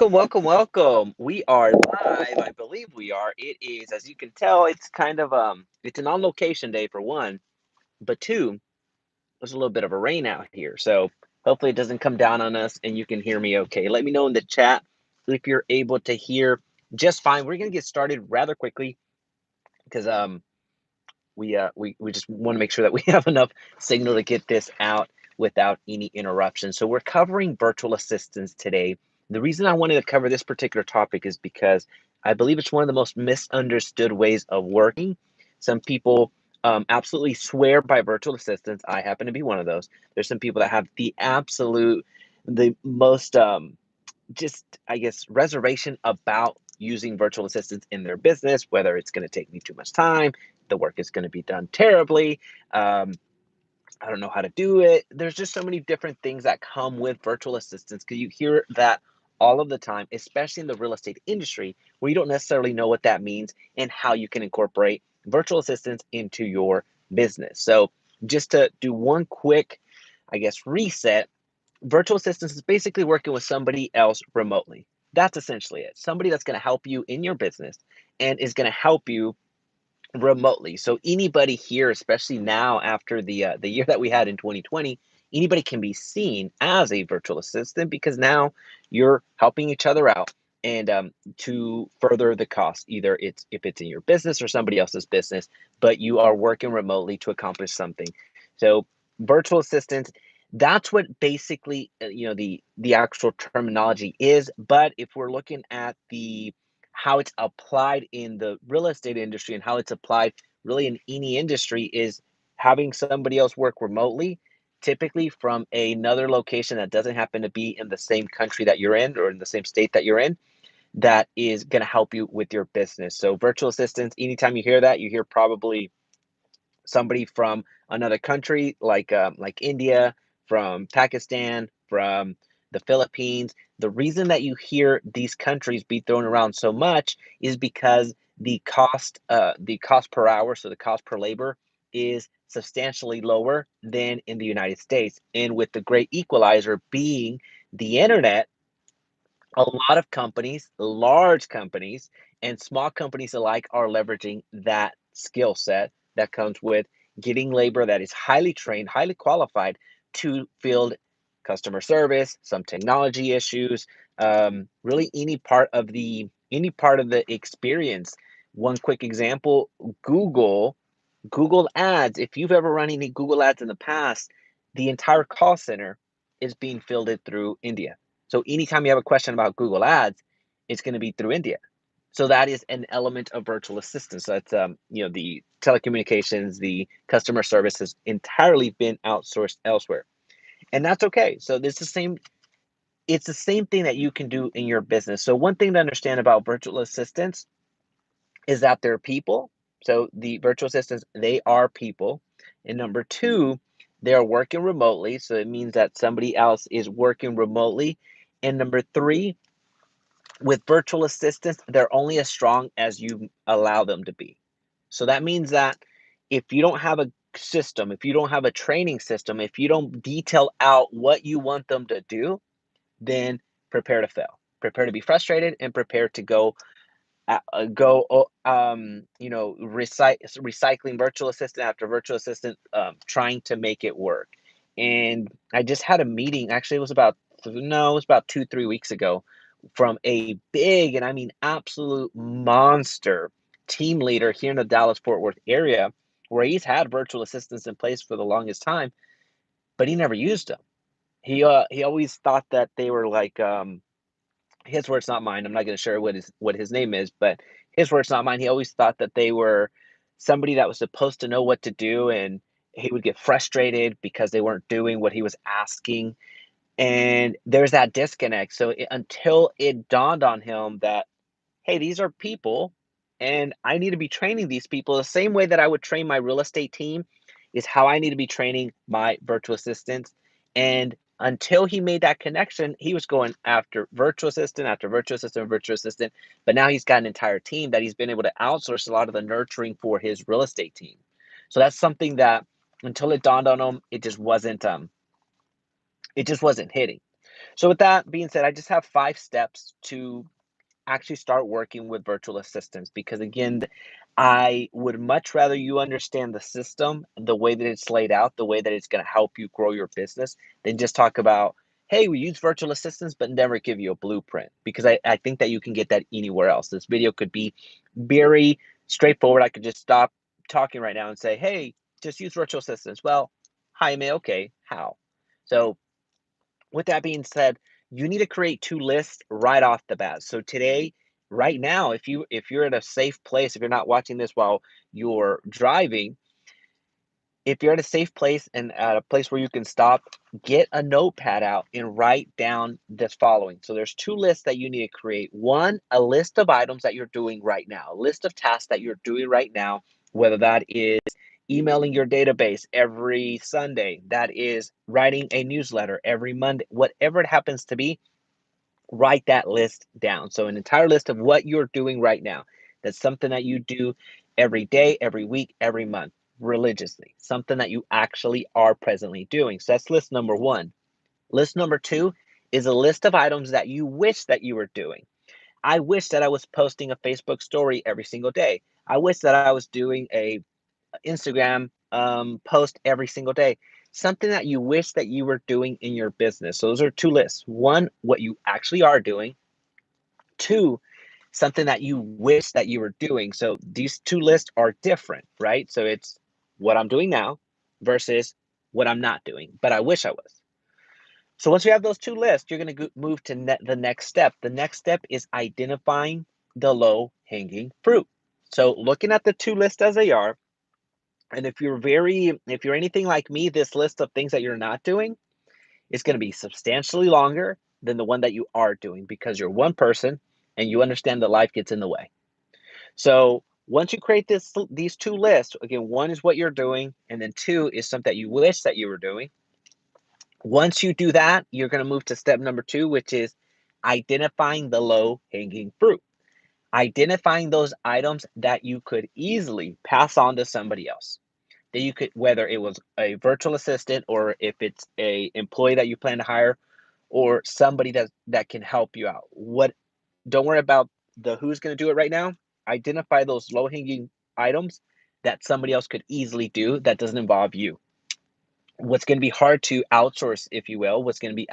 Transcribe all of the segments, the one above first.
Welcome. We are live. I believe we are. It is, as you can tell, it's kind of it's an on location day for one, but two, there's a little bit of a rain out here. So hopefully it doesn't come down on us and you can hear me okay. Let me know in the chat if you're able to hear just fine. We're gonna get started rather quickly because we just want to make sure that we have enough signal to get this out without any interruption. So we're covering virtual assistants today. The reason I wanted to cover this particular topic is because I believe it's one of the most misunderstood ways of working. Some people absolutely swear by virtual assistants. I happen to be one of those. There's some people that have the most just, I guess, reservation about using virtual assistants in their business, whether it's going to take me too much time, the work is going to be done terribly. Um, I don't know how to do it. There's just so many different things that come with virtual assistants because you hear that all of the time, especially in the real estate industry, where you don't necessarily know what that means and how you can incorporate virtual assistants into your business. So, just to do one quick, I guess, reset, virtual assistants is basically working with somebody else remotely. That's essentially it. Somebody that's going to help you in your business and is going to help you remotely. So anybody here, especially now after the year that we had in 2020, anybody can be seen as a virtual assistant because now you're helping each other out and to further the cost. Either it's if it's in your business or somebody else's business, but you are working remotely to accomplish something. So virtual assistants. That's what basically the actual terminology is. But if we're looking at the how it's applied in the real estate industry and how it's applied really in any industry is having somebody else work remotely, typically from another location that doesn't happen to be in the same country that you're in or in the same state that you're in, that is going to help you with your business. So virtual assistants, anytime you hear that, you hear probably somebody from another country like India, from Pakistan, from the Philippines. The reason that you hear these countries be thrown around so much is because the cost per hour, so the cost per labor, is substantially lower than in the United States. And with the great equalizer being the internet, a lot of companies, large companies, and small companies alike are leveraging that skill set that comes with getting labor that is highly trained, highly qualified to field customer service, some technology issues, really any part of the experience. One quick example: Google, Google Ads. If you've ever run any Google Ads in the past, the entire call center is being fielded through India. So anytime you have a question about Google Ads, it's going to be through India. So that is an element of virtual assistance. So that's the telecommunications, the customer service has entirely been outsourced elsewhere, and that's okay. So this is the same. It's the same thing that you can do in your business. So one thing to understand about virtual assistants is that they're people. So the virtual assistants, they are people. And number two, they're working remotely. So it means that somebody else is working remotely. And number three, with virtual assistants, they're only as strong as you allow them to be. So that means that if you don't have a system, if you don't have a training system, if you don't detail out what you want them to do, then prepare to fail. Prepare to be frustrated and prepare to recycling virtual assistant after virtual assistant, trying to make it work. And I just had a meeting. Actually, it was about 2 3 weeks ago, from a big, and I mean absolute monster team leader here in the Dallas Fort Worth area, where he's had virtual assistants in place for the longest time, but he never used them. He always thought that they were like, his words, not mine. I'm not going to share what his name is, but his words, not mine. He always thought that they were somebody that was supposed to know what to do, and he would get frustrated because they weren't doing what he was asking. And there's that disconnect. So until it dawned on him that, hey, these are people, and I need to be training these people the same way that I would train my real estate team, is how I need to be training my virtual assistants. And until he made that connection, he was going after virtual assistant, virtual assistant. But now he's got an entire team that he's been able to outsource a lot of the nurturing for his real estate team. So that's something that until it dawned on him, it just wasn't hitting. So with that being said, I just have 5 steps to actually start working with virtual assistants because again, I would much rather you understand the system, the way that it's laid out, the way that it's going to help you grow your business than just talk about, hey, we use virtual assistants, but never give you a blueprint because I think that you can get that anywhere else. This video could be very straightforward. I could just stop talking right now and say, hey, just use virtual assistants. Well, Jaime, okay, how? So with that being said, you need to create 2 lists right off the bat. So today, right now, if you're at a safe place, if you're not watching this while you're driving, if you're at a safe place and at a place where you can stop, get a notepad out and write down this following. So there's 2 lists that you need to create. One, a list of items that you're doing right now, a list of tasks that you're doing right now, whether that is emailing your database every Sunday, that is writing a newsletter every Monday, whatever it happens to be, write that list down. So an entire list of what you're doing right now. That's something that you do every day, every week, every month, religiously. Something that you actually are presently doing. So that's list number 1. List number 2 is a list of items that you wish that you were doing. I wish that I was posting a Facebook story every single day. I wish that I was doing a Instagram post every single day. Something that you wish that you were doing in your business. So those are 2 lists. One, what you actually are doing. 2, something that you wish that you were doing. So these 2 lists are different, right? So it's what I'm doing now versus what I'm not doing, but I wish I was. So once you have those 2 lists, you're going to move to the next step. The next step is identifying the low hanging fruit. So looking at the 2 lists as they are, and if you're anything like me, this list of things that you're not doing is going to be substantially longer than the one that you are doing because you're one person and you understand that life gets in the way. So once you create these 2 lists, again, one is what you're doing, and then 2 is something that you wish that you were doing. Once you do that, you're going to move to step number 2, which is identifying the low hanging fruit. Identifying those items that you could easily pass on to somebody else. That you could, whether it was a virtual assistant or if it's a employee that you plan to hire or somebody that can help you out. What Don't worry about the who's going to do it right now. Identify those low-hanging items that somebody else could easily do that doesn't involve you. What's going to be hard to outsource, if you will, what's going to be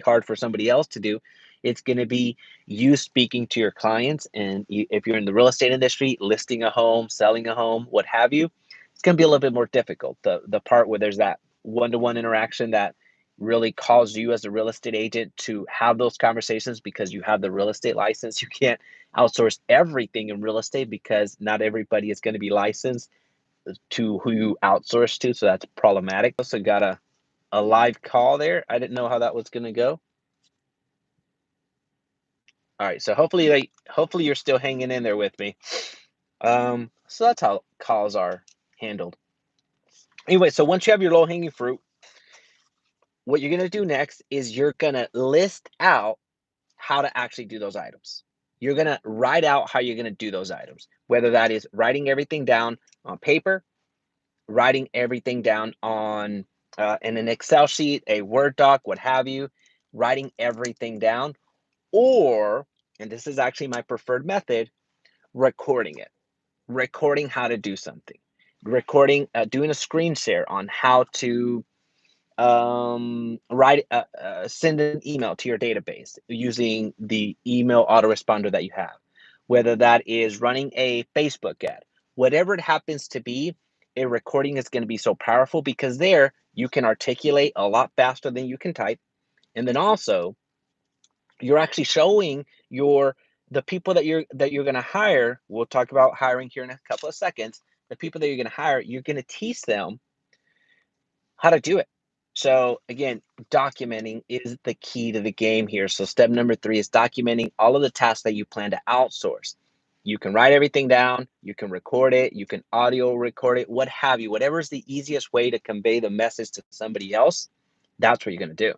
hard for somebody else to do, it's going to be you speaking to your clients. And if you're in the real estate industry, listing a home, selling a home, what have you, it's going to be a little bit more difficult. The part where there's that one-to-one interaction that really calls you as a real estate agent to have those conversations because you have the real estate license. You can't outsource everything in real estate because not everybody is going to be licensed to who you outsource to, so that's problematic. Also got a live call there. I didn't know how that was gonna go. All right, so hopefully you're still hanging in there with me. So that's how calls are handled. Anyway, so once you have your low hanging fruit, what you're gonna do next is you're gonna list out how to actually do those items. You're gonna write out how you're gonna do those items, whether that is writing everything down on paper, writing everything down on in an Excel sheet, a Word doc, what have you, writing everything down, or, and this is actually my preferred method, recording it, recording how to do something, doing a screen share on how to send an email to your database using the email autoresponder that you have, whether that is running a Facebook ad, whatever it happens to be. A recording is going to be so powerful because there you can articulate a lot faster than you can type, and then also you're actually showing the people that you're going to hire. We'll talk about hiring here in a couple of seconds. The people that you're going to hire, you're going to teach them how to do it. So again, documenting is the key to the game here. So step number 3 is documenting all of the tasks that you plan to outsource. You can write everything down, you can record it, you can audio record it, what have you. Whatever is the easiest way to convey the message to somebody else, that's what you're going to do.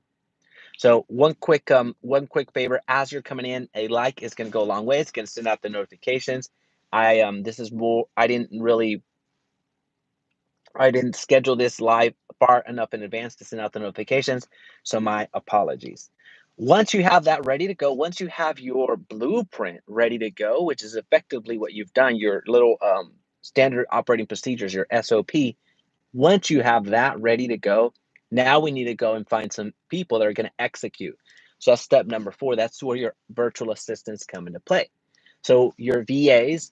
So one quick favor, as you're coming in, a like is going to go a long way. It's going to send out the notifications. This is more, I didn't really I didn't schedule this live far enough in advance to send out the notifications, so my apologies. Once you have that ready to go, once you have your blueprint ready to go, which is effectively what you've done, your little standard operating procedures, your SOP, once you have that ready to go, now we need to go and find some people that are going to execute. So that's step number 4. That's where your virtual assistants come into play. So your VAs,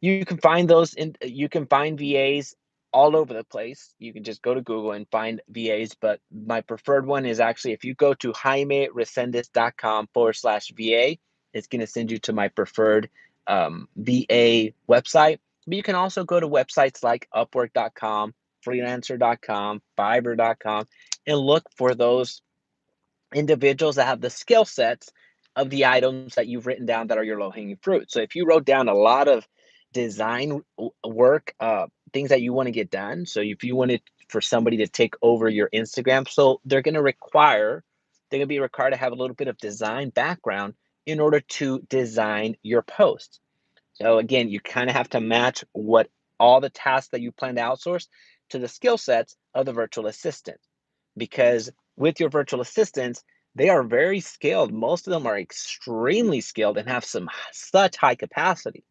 you can find VAs all over the place. You can just go to Google and find VAs, but my preferred one is actually if you go to jaimeresendiz.com/VA, it's going to send you to my preferred VA website. But you can also go to websites like upwork.com, freelancer.com, fiverr.com, and look for those individuals that have the skill sets of the items that you've written down that are your low hanging fruit. So if you wrote down a lot of design work, things that you want to get done. So if you wanted for somebody to take over your Instagram, so they're going to be required to have a little bit of design background in order to design your post. So again, you kind of have to match what all the tasks that you plan to outsource to the skill sets of the virtual assistant, because with your virtual assistants, they are very skilled. Most of them are extremely skilled and have such high capacity.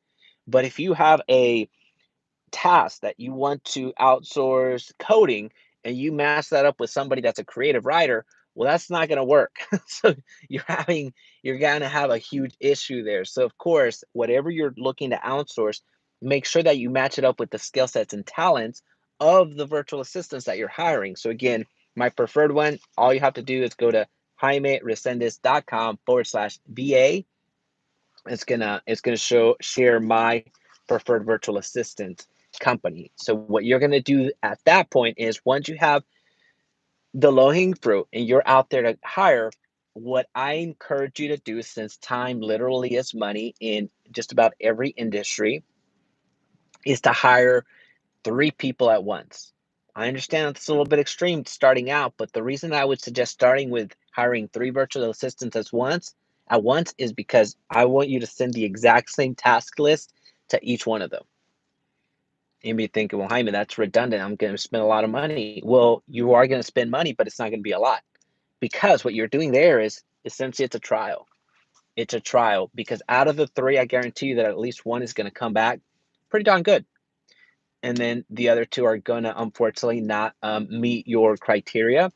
But if you have a task that you want to outsource coding and you match that up with somebody that's a creative writer, well, that's not going to work. So you're going to have a huge issue there. So of course, whatever you're looking to outsource, make sure that you match it up with the skill sets and talents of the virtual assistants that you're hiring. So again, my preferred one, all you have to do is go to jaimeresendiz.com/VA. It's gonna share my preferred virtual assistant company. So what you're gonna do at that point is once you have the low hanging fruit and you're out there to hire, what I encourage you to do, since time literally is money in just about every industry, is to hire 3 people at once. I understand it's a little bit extreme starting out, but the reason I would suggest starting with hiring 3 virtual assistants at once is because I want you to send the exact same task list to each one of them. You may be thinking, well, Jaime, that's redundant. I'm going to spend a lot of money. Well, you are going to spend money, but it's not going to be a lot, because what you're doing there is essentially it's a trial. It's a trial because out of the 3, I guarantee you that at least one is going to come back pretty darn good, and then the other 2 are gonna unfortunately not meet your criteria.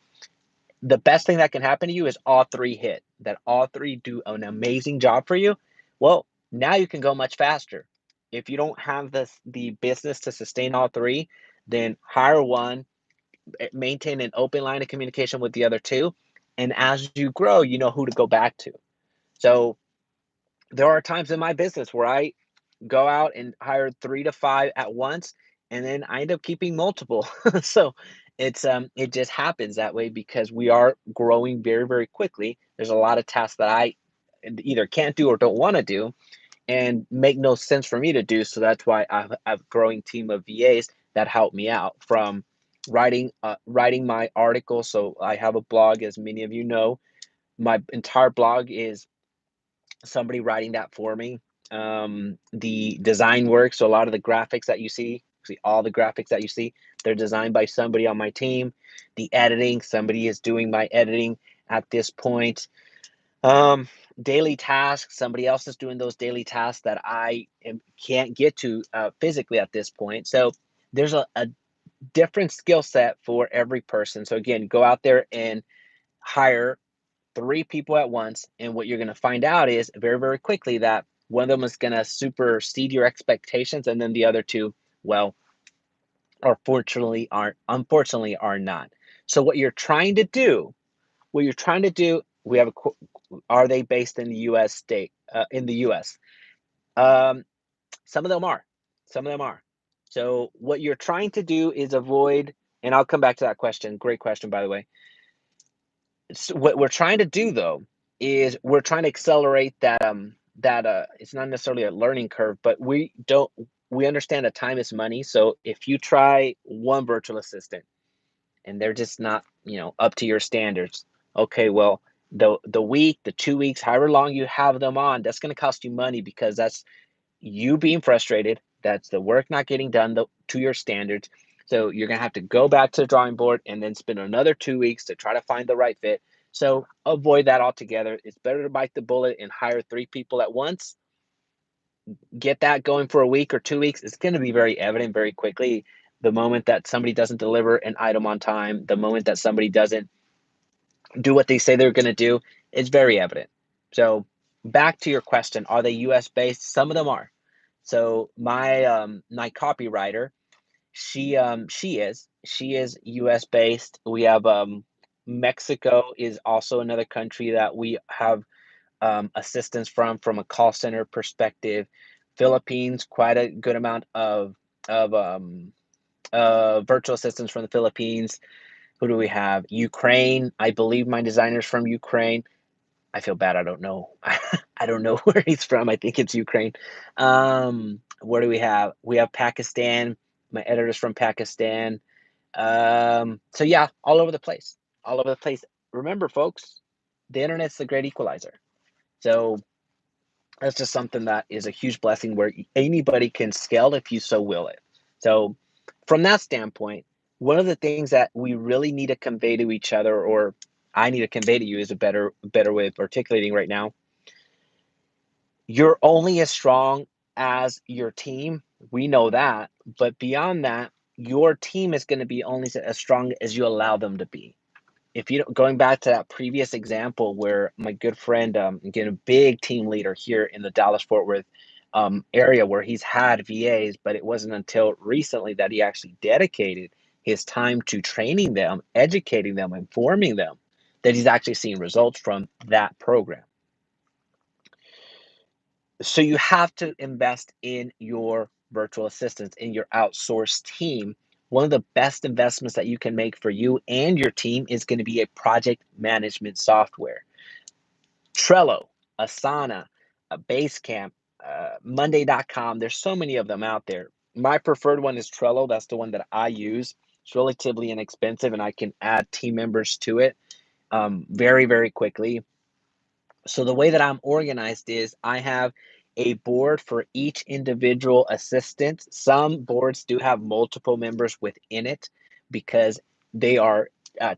The best thing that can happen to you is all 3 hit, that all 3 do an amazing job for you. Well, now you can go much faster. If you don't have the business to sustain all 3, then hire one, maintain an open line of communication with the other 2, and as you grow, you know who to go back to. So there are times in my business where I go out and hire 3 to 5 at once, and then I end up keeping multiple. So it just happens that way because we are growing very, very quickly. There's a lot of tasks that I either can't do or don't want to do and make no sense for me to do. So that's why I have a growing team of VAs that help me out from writing my article. So I have a blog, as many of you know. My entire blog is somebody writing that for me. The design work, so a lot of the graphics that you see all the graphics that you see, they're designed by somebody on my team. The editing, somebody is doing my editing at this point. Um, Daily tasks, somebody else is doing those daily tasks that can't get to physically at this point. So there's a different skill set for every person. So again, go out there and hire 3 people at once. And what you're going to find out is very, very quickly that one of them is going to supersede your expectations. And then the other 2, well, unfortunately are not. So we have are they based in the US state, in the US? Um, some of them are, some of them are. So what you're trying to do is avoid, and I'll come back to that question. Great question, by the way. So what we're trying to do though is we're trying to accelerate that it's not necessarily a learning curve, but we understand that time is money. So if you try one virtual assistant and they're just not, up to your standards, okay, well, the week, the 2 weeks, however long you have them on, that's going to cost you money because that's you being frustrated. That's the work not getting done to your standards. So you're going to have to go back to the drawing board and then spend another 2 weeks to try to find the right fit. So avoid that altogether. It's better to bite the bullet and hire 3 people at once. Get that going for a week or 2 weeks. It's going to be very evident very quickly. The moment that somebody doesn't deliver an item on time, the moment that somebody doesn't do what they say they're going to do, it's very evident. So back to your question, are they US based? Some of them are. So my copywriter, she is US based. We have Mexico is also another country that we have assistance from a call center perspective. Philippines, quite a good amount of virtual assistants from the Philippines. Who do we have? Ukraine. I believe my designer's from Ukraine. I feel bad. I don't know. I don't know where he's from. I think it's Ukraine. Where do we have? We have Pakistan. My editor's from Pakistan. So yeah, all over the place. All over the place. Remember, folks, the internet's the great equalizer. So that's just something that is a huge blessing where anybody can scale if you so will it. So from that standpoint, one of the things that we really need to convey to each other, or I need to convey to you, is a better way of articulating right now. You're only as strong as your team. We know that, but beyond that, your team is going to be only as strong as you allow them to be. If you going back to that previous example where my good friend, again, a big team leader here in the Dallas Fort Worth area, where he's had VAs, but it wasn't until recently that he actually dedicated his time to training them, educating them, informing them, that he's actually seeing results from that program. So you have to invest in your virtual assistants, in your outsourced team. One of the best investments that you can make for you and your team is going to be a project management software. Trello, Asana, Basecamp, Monday.com. There's so many of them out there. My preferred one is Trello. That's the one that I use. It's relatively inexpensive, and I can add team members to it very, very quickly. So the way that I'm organized is I have a board for each individual assistant. Some boards do have multiple members within it because they are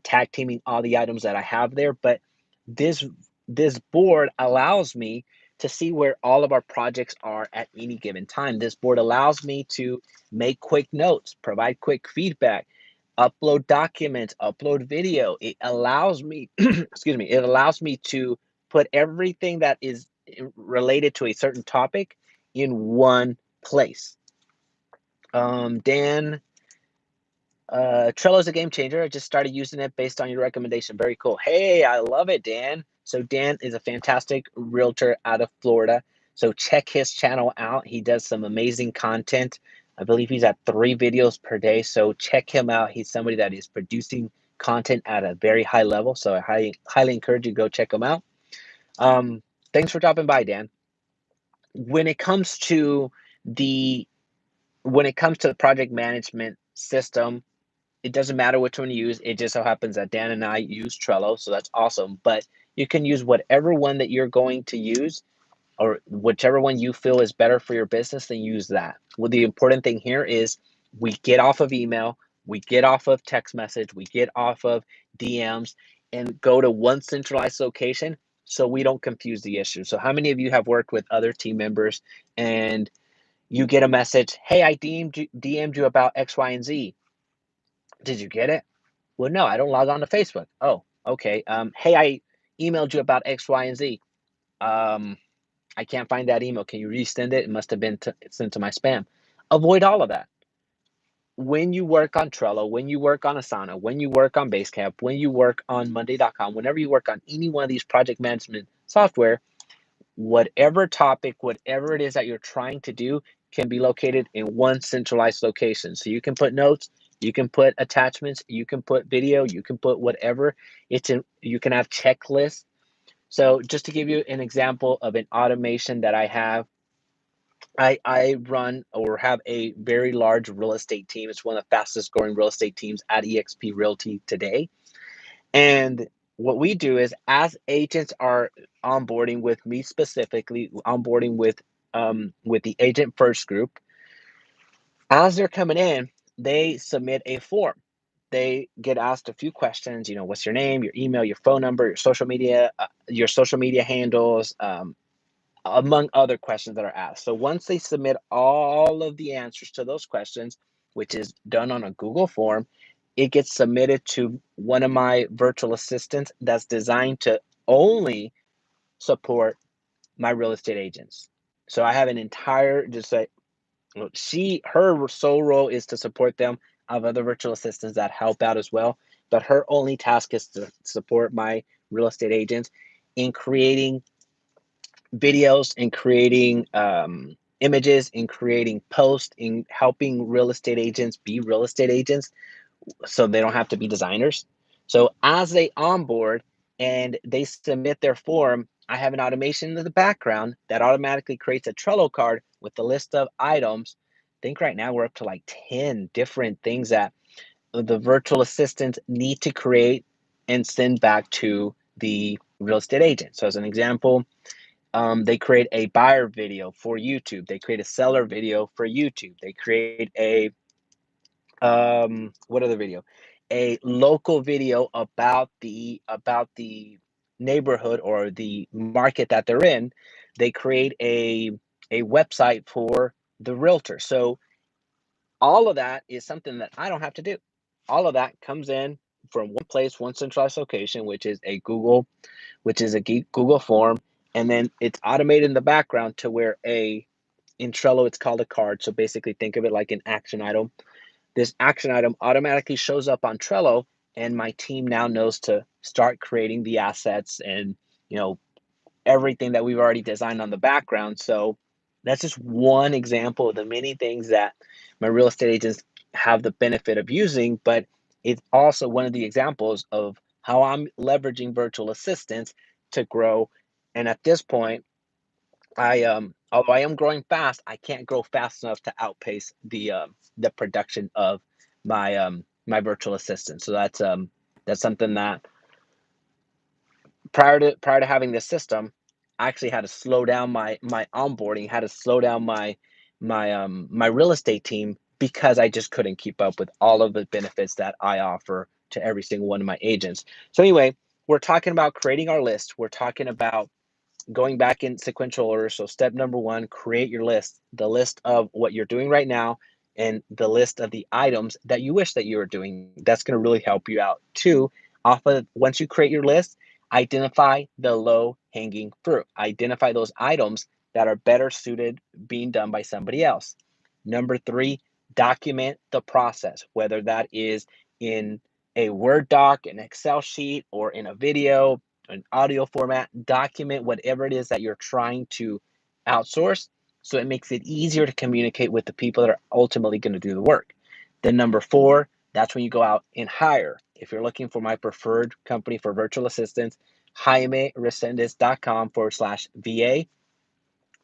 tag teaming all the items that I have there. But this this board allows me to see where all of our projects are at any given time. This board allows me to make quick notes, provide quick feedback, upload documents, upload video. It allows me, excuse me, it allows me to put everything that is related to a certain topic in one place. Dan, Trello is a game changer. I just started using it based on your recommendation. Very cool. Hey, I love it, Dan. So Dan is a fantastic realtor out of Florida. So check his channel out. He does some amazing content. I believe he's at 3 videos per day. So check him out. He's somebody that is producing content at a very high level. So I highly encourage you to go check him out. Thanks for dropping by, Dan. When it comes to the project management system, it doesn't matter which one you use. It just so happens that Dan and I use Trello, so that's awesome. But you can use whatever one that you're going to use, or whichever one you feel is better for your business, then use that. Well, the important thing here is we get off of email, we get off of text message, we get off of DMs, and go to one centralized location so we don't confuse the issue. So how many of you have worked with other team members and you get a message, hey, I DM'd you about X, Y, and Z. Did you get it? Well, no, I don't log on to Facebook. Oh, okay. Hey, I emailed you about X, Y, and Z. I can't find that email. Can you resend it? It must have been sent to my spam. Avoid all of that. When you work on Trello, when you work on Asana, when you work on Basecamp, when you work on Monday.com, whenever you work on any one of these project management software, whatever topic, whatever it is that you're trying to do can be located in one centralized location. So you can put notes, you can put attachments, you can put video, you can put whatever. You can have checklists. So just to give you an example of an automation that I have, I run or have a very large real estate team. It's one of the fastest growing real estate teams at eXp Realty today. And what we do is, as agents are onboarding with me specifically, onboarding with the agent first group, as they're coming in, they submit a form. They get asked a few questions. What's your name, your email, your phone number, your social media handles, among other questions that are asked. So once they submit all of the answers to those questions, which is done on a Google form, it gets submitted to one of my virtual assistants that's designed to only support my real estate agents. So I have an entire, just like, her sole role is to support them. I have other virtual assistants that help out as well, but her only task is to support my real estate agents in creating videos, in creating images, in creating posts, in helping real estate agents be real estate agents so they don't have to be designers. So as they onboard and they submit their form, I have an automation in the background that automatically creates a Trello card with the list of items. I think right now we're up to like 10 different things that the virtual assistants need to create and send back to the real estate agent. So as an example, they create a buyer video for YouTube. They create a seller video for YouTube. They create a what other video? A local video about the neighborhood or the market that they're in. They create a website for the realtor. So all of that is something that I don't have to do. All of that comes in from one place, one centralized location, which is a Google form, and then it's automated in the background to where in Trello it's called a card. So basically, think of it like an action item. This action item automatically shows up on Trello, and my team now knows to start creating the assets and you know everything that we've already designed on the background. So that's just one example of the many things that my real estate agents have the benefit of using, but it's also one of the examples of how I'm leveraging virtual assistants to grow. And at this point, although I am growing fast, I can't grow fast enough to outpace the production of my virtual assistant. So that's something that prior to having this system, I actually had to slow down my onboarding, had to slow down my real estate team because I just couldn't keep up with all of the benefits that I offer to every single one of my agents. So anyway, we're talking about creating our list. We're talking about going back in sequential order. So step number one, create your list, the list of what you're doing right now and the list of the items that you wish that you were doing. That's going to really help you out. Two, off of once you create your list, identify the low hanging fruit. Identify those items that are better suited being done by somebody else. Number three, document the process, whether that is in a Word doc, an Excel sheet, or in a video, an audio format. Document whatever it is that you're trying to outsource so it makes it easier to communicate with the people that are ultimately going to do the work. Then number four, that's when you go out and hire. If you're looking for my preferred company for virtual assistants, JaimeResendiz.com/VA.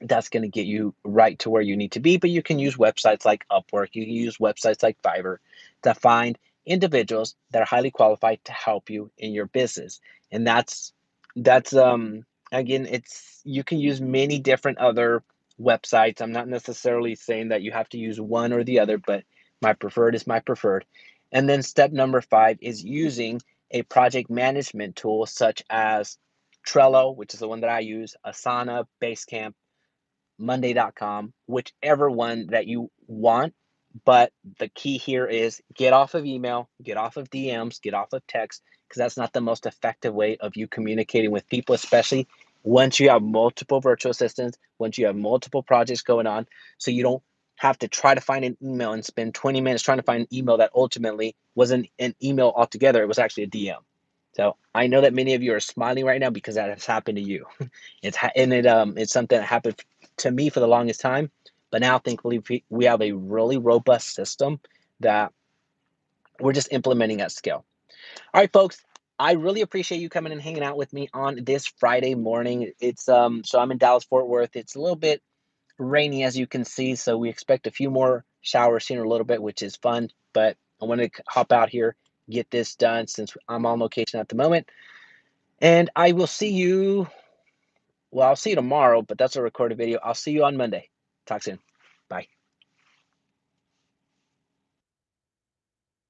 That's going to get you right to where you need to be. But you can use websites like Upwork, you can use websites like Fiverr to find individuals that are highly qualified to help you in your business. And that's again, it's you can use many different other websites. I'm not necessarily saying that you have to use one or the other, but my preferred is my preferred. And then step number five is using a project management tool such as Trello, which is the one that I use, Asana, Basecamp, Monday.com, whichever one that you want. But the key here is get off of email, get off of DMs, get off of text, because that's not the most effective way of you communicating with people, especially once you have multiple virtual assistants, once you have multiple projects going on. So you don't have to try to find an email and spend 20 minutes trying to find an email that ultimately wasn't an email altogether. It was actually a DM. So I know that many of you are smiling right now because that has happened to you. It's something that happened to me for the longest time, but now thankfully we have a really robust system that we're just implementing at scale. All right, folks, I really appreciate you coming and hanging out with me on this Friday morning. It's so I'm in Dallas Fort Worth. It's a little bit rainy, as you can see, so we expect a few more showers here in a little bit, which is fun. But I want to hop out here, get this done since I'm on location at the moment. And I will see you. Well, I'll see you tomorrow, but that's a recorded video. I'll see you on Monday. Talk soon.